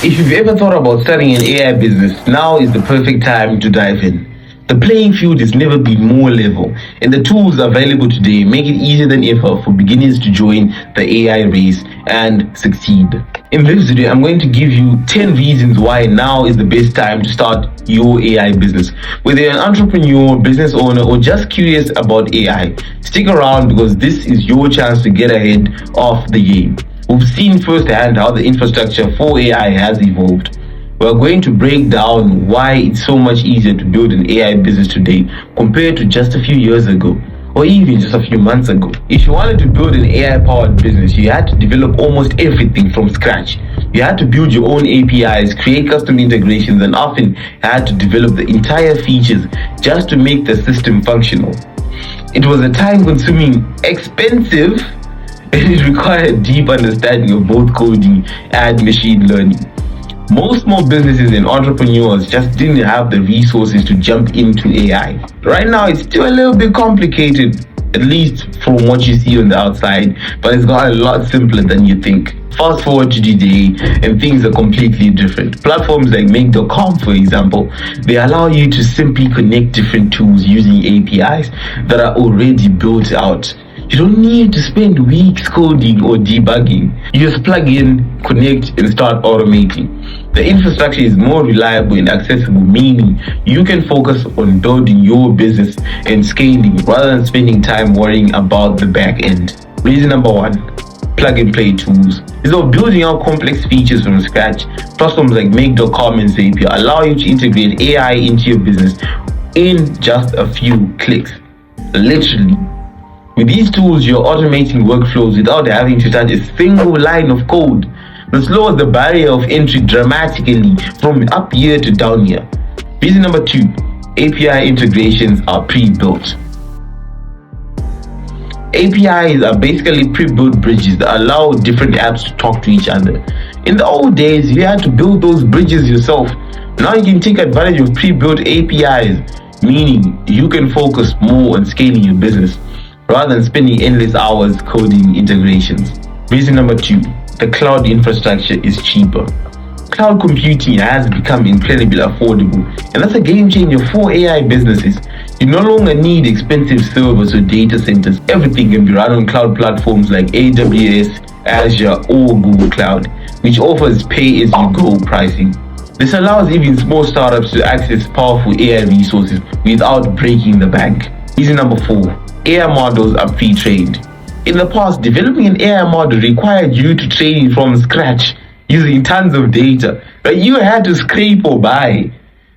If you've ever thought about starting an AI business, now is the perfect time to dive in. The playing field has never been more level, and the tools available today make it easier than ever for beginners to join the AI race and succeed. In this video, I'm going to give you 10 reasons why now is the best time to start your AI business. Whether you're an entrepreneur, business owner, or just curious about AI, stick around because this is your chance to get ahead of the game. We've seen firsthand how the infrastructure for AI has evolved. We're going to break down why it's so much easier to build an AI business today compared to just a few years ago, or even just a few months ago. If you wanted to build an AI-powered business, you had to develop almost everything from scratch. You had to build your own APIs, create custom integrations, and often had to develop the entire features just to make the system functional. It was a time-consuming, expensive, and it required a deep understanding of both coding and machine learning. Most small businesses and entrepreneurs just didn't have the resources to jump into AI. Right now, it's still a little bit complicated, at least from what you see on the outside, but it's got a lot simpler than you think. Fast forward to today, and things are completely different. Platforms like make.com, for example, they allow you to simply connect different tools using APIs that are already built out. You don't need to spend weeks coding or debugging. You just plug in, connect, and start automating. The infrastructure is more reliable and accessible, meaning you can focus on building your business and scaling rather than spending time worrying about the back end. Reason number one, plug and play tools. Instead of building out complex features from scratch, platforms like make.com and Zapier allow you to integrate AI into your business in just a few clicks. Literally. With these tools, you're automating workflows without having to touch a single line of code. This lowers the barrier of entry dramatically from up here to down here. Reason number two, API integrations are pre-built. APIs are basically pre-built bridges that allow different apps to talk to each other. In the old days, you had to build those bridges yourself. Now you can take advantage of pre-built APIs, meaning you can focus more on scaling your business rather than spending endless hours coding integrations. Reason number two, the cloud infrastructure is cheaper. Cloud computing has become incredibly affordable, and that's a game changer for AI businesses. You no longer need expensive servers or data centers. Everything can be run on cloud platforms like AWS, Azure, or Google Cloud, which offers pay-as-you-go pricing. This allows even small startups to access powerful AI resources without breaking the bank. Reason number four, AI models are pre-trained. In the past, developing an AI model required you to train it from scratch using tons of data. But you had to scrape or buy.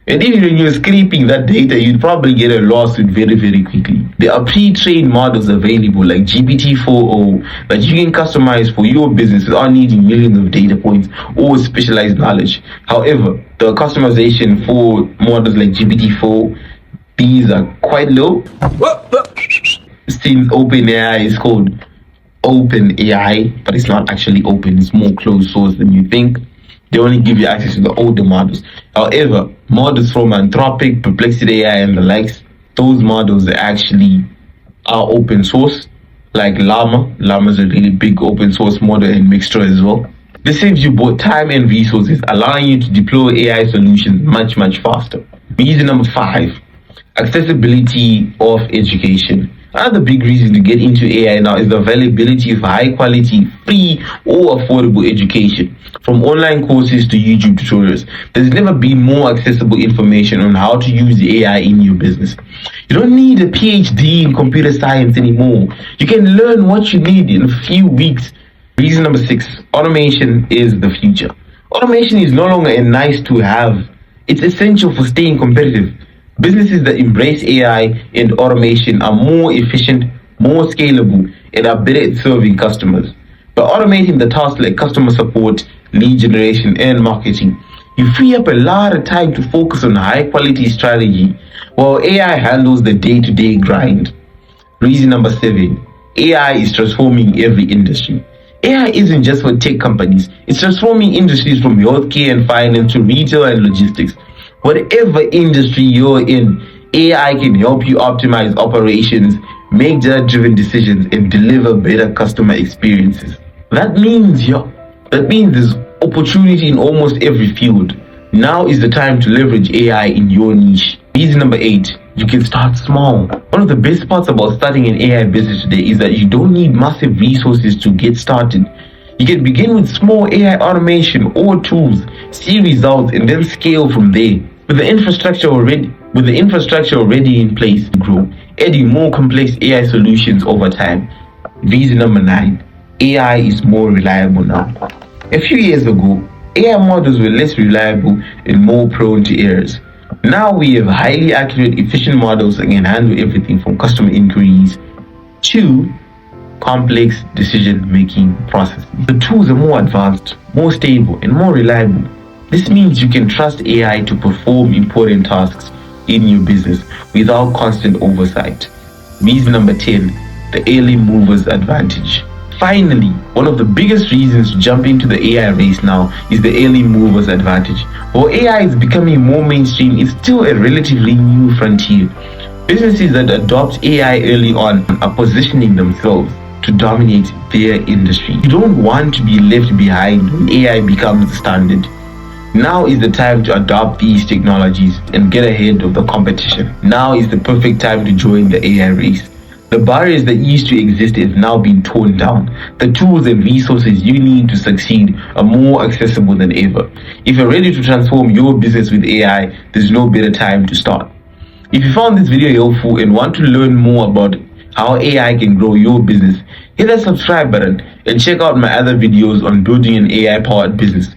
And even when you're scraping that data, you'd probably get a lawsuit very, very quickly. There are pre-trained models available like GPT-4o that you can customize for your business without needing millions of data points or specialized knowledge. However, the customization for models like GPT-4, these are quite low. Since OpenAI is called OpenAI, but it's not actually open, it's more closed source than you think. They only give you access to the older models. However, models from Anthropic, Perplexity AI, and the likes, those models actually are open source, like Llama. Llama is a really big open source model, and Mixtra as well. This saves you both time and resources, allowing you to deploy AI solutions much, much faster. Reason number five, accessibility of education. Another big reason to get into AI now is the availability of high quality, free or affordable education. From online courses to YouTube tutorials, there's never been more accessible information on how to use the AI in your business. You don't need a PhD in computer science anymore. You can learn what you need in a few weeks. Reason number six, automation is the future. Automation is no longer a nice to have. It's essential for staying competitive. Businesses that embrace AI and automation are more efficient, more scalable, and are better at serving customers. By automating the tasks like customer support, lead generation, and marketing, you free up a lot of time to focus on high-quality strategy, while AI handles the day-to-day grind. Reason number seven, AI is transforming every industry. AI isn't just for tech companies, it's transforming industries from healthcare and finance to retail and logistics. Whatever industry you're in, AI can help you optimize operations, make data-driven decisions, and deliver better customer experiences. That means there's opportunity in almost every field. Now is the time to leverage AI in your niche. Reason number 8, you can start small. One of the best parts about starting an AI business today is that you don't need massive resources to get started. You can begin with small AI automation or tools, see results, and then scale from there. With the infrastructure already in place to grow, adding more complex AI solutions over time. Reason number 9, AI is more reliable now. A few years ago, AI models were less reliable and more prone to errors. Now we have highly accurate, efficient models that can handle everything from customer inquiries to complex decision-making processes. The tools are more advanced, more stable, and more reliable. This means you can trust AI to perform important tasks in your business without constant oversight. Reason number 10, the early movers advantage. Finally, one of the biggest reasons to jump into the AI race now is the early movers advantage. While AI is becoming more mainstream, it's still a relatively new frontier. Businesses that adopt AI early on are positioning themselves to dominate their industry. You don't want to be left behind when AI becomes the standard. Now is the time to adopt these technologies and get ahead of the competition. Now is the perfect time to join the AI race. The barriers that used to exist have now been torn down. The tools and resources you need to succeed are more accessible than ever. If you're ready to transform your business with AI, there's no better time to start. If you found this video helpful and want to learn more about how AI can grow your business, hit that subscribe button and check out my other videos on building an AI-powered business.